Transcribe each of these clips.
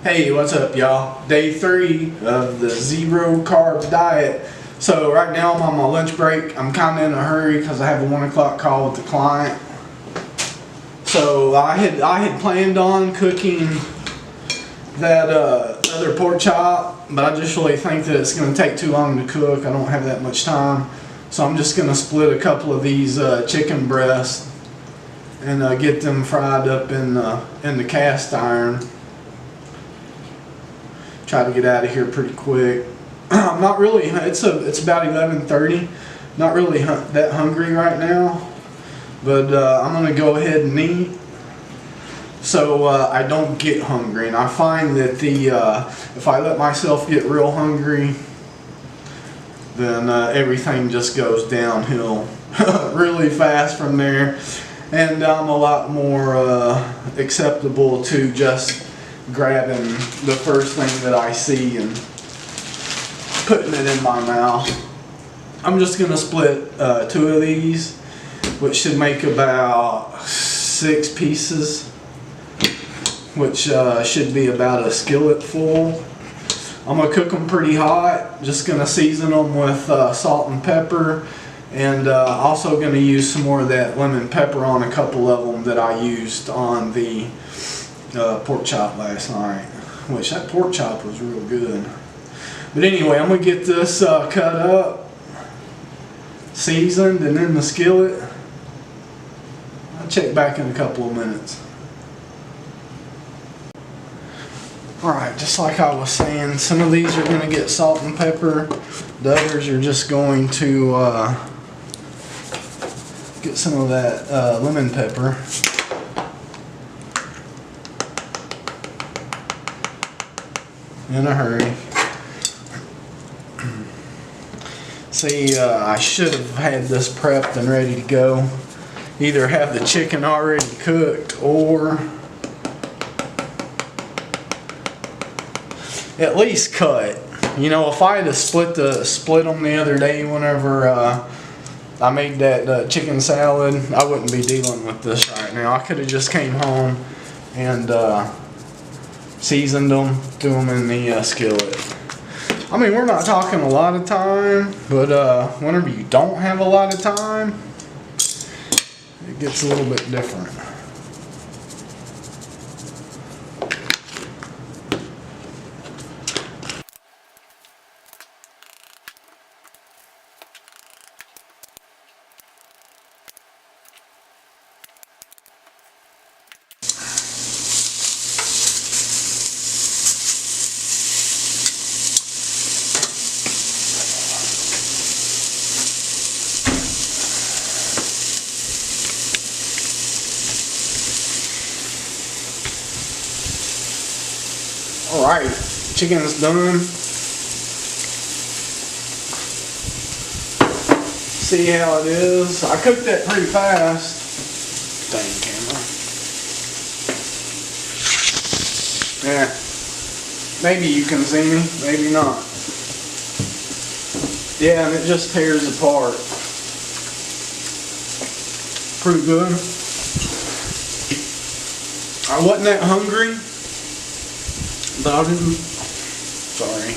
Hey, what's up, y'all? Day 3 of the zero carb diet. So right now I'm on my lunch break. I'm kind of in a hurry because I have a 1 o'clock call with the client. So I had planned on cooking that other pork chop, but I just really think that it's going to take too long to cook. I don't have that much time, so I'm just going to split a couple of these chicken breasts and get them fried up in the cast iron. Try to get out of here pretty quick. I'm not really, it's about 11:30. Not really that hungry right now, but I'm gonna go ahead and eat so I don't get hungry. And I find that if I let myself get real hungry, then everything just goes downhill really fast from there, and I'm a lot more acceptable to just grabbing the first thing that I see and putting it in my mouth. I'm just going to split 2 of these, which should make about 6 pieces, which should be about a skillet full. I'm going to cook them pretty hot, just going to season them with salt and pepper, and also going to use some more of that lemon pepper on a couple of them that I used on the pork chop last night, which that pork chop was real good. But anyway, I'm gonna get this cut up, seasoned, and in the skillet. I'll check back in a couple of minutes. Alright, just like I was saying, some of these are going to get salt and pepper. The others are just going to get some of that lemon pepper. In a hurry. See, I should have had this prepped and ready to go. Either have the chicken already cooked or at least cut. You know, if I had to split them the other day whenever I made that chicken salad, I wouldn't be dealing with this right now. I could have just came home and seasoned them, threw them in the skillet. I mean, we're not talking a lot of time, but whenever you don't have a lot of time, it gets a little bit different. Alright, chicken's done. See how it is. I cooked that pretty fast. Dang camera. Yeah. Maybe you can see me, maybe not. Yeah, and it just tears apart. Pretty good. I wasn't that hungry, but I didn't, sorry,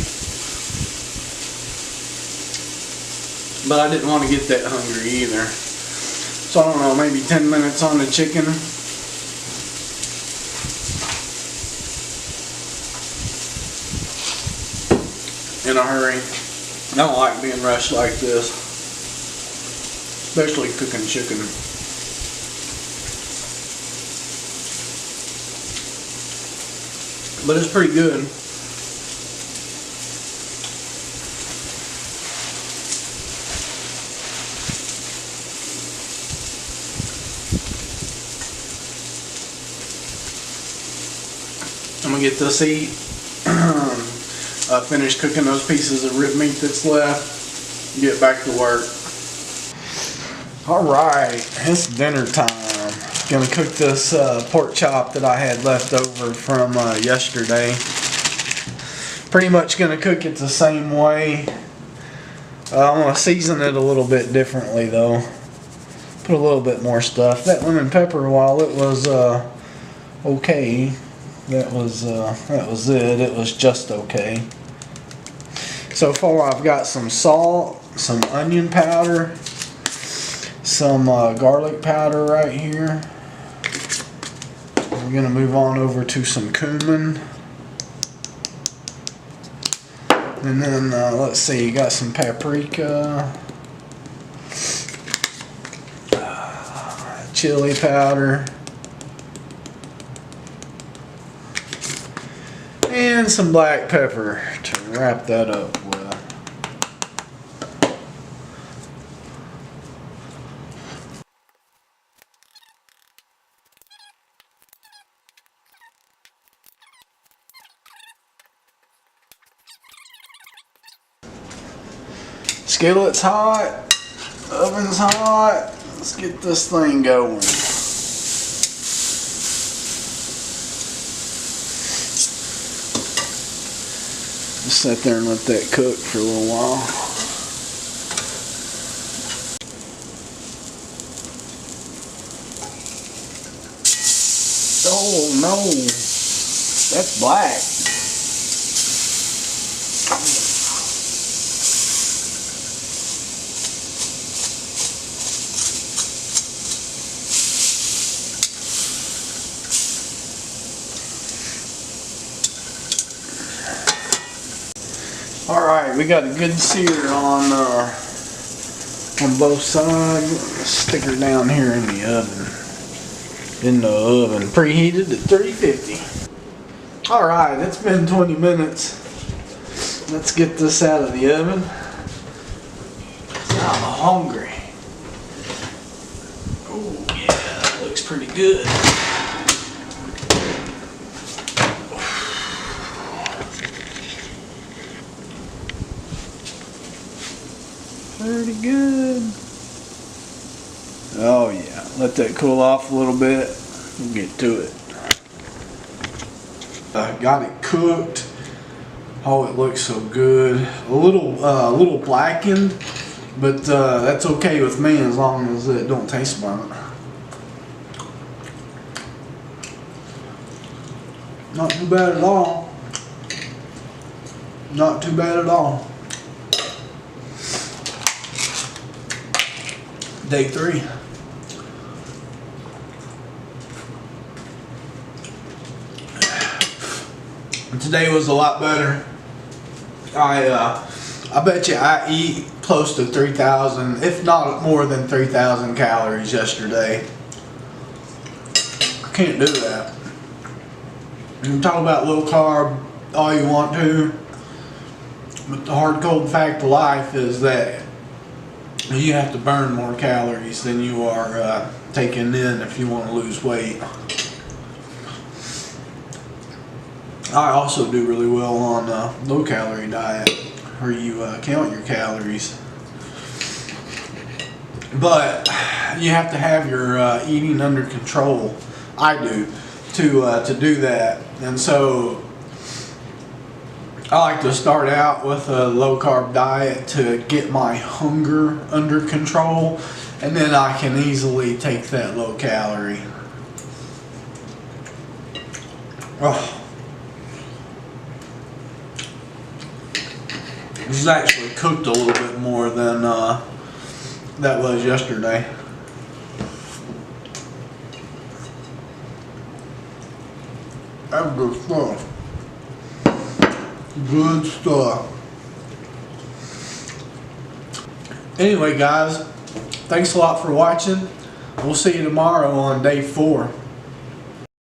but I didn't want to get that hungry either. So I don't know, maybe 10 minutes on the chicken. In a hurry. I don't like being rushed like this, especially cooking chicken. But it's pretty good. I'm gonna get this finished cooking those pieces of rib meat that's left. Get back to work. Alright, it's dinner time. Gonna cook this pork chop that I had left over from yesterday. Pretty much gonna cook it the same way. I'm gonna season it a little bit differently though. Put a little bit more stuff. That lemon pepper, while it was okay, that was it. It was just okay. So far I've got some salt, some onion powder, some garlic powder right here. We're gonna move on over to some cumin. And then let's see, you got some paprika, chili powder, and some black pepper to wrap that up with. Skillet's hot, oven's hot. Let's get this thing going. Just sit there and let that cook for a little while. Oh no, that's black. Alright, we got a good sear on both sides. Stick her down here in the oven. Preheated at 350. Alright, it's been 20 minutes. Let's get this out of the oven. I'm hungry. Oh yeah, that looks pretty good. Pretty good. Oh yeah, let that cool off a little bit. We'll get to it. Got it cooked. Oh, it looks so good. A little blackened, but that's okay with me as long as it don't taste burnt. Not too bad at all. Not too bad at all. Day 3. Today was a lot better. I bet you I eat close to 3,000, if not more than 3,000 calories yesterday. I can't do that. You can talk about low carb all you want to, but the hard cold fact of life is that you have to burn more calories than you are taking in if you want to lose weight. I also do really well on a low calorie diet where you count your calories. But you have to have your eating under control. I do to do that. And so I like to start out with a low carb diet to get my hunger under control, and then I can easily take that low calorie. Oh. This is actually cooked a little bit more than that was yesterday. That's good stuff. Good stuff. Anyway guys, thanks a lot for watching. We'll see you tomorrow on day 4.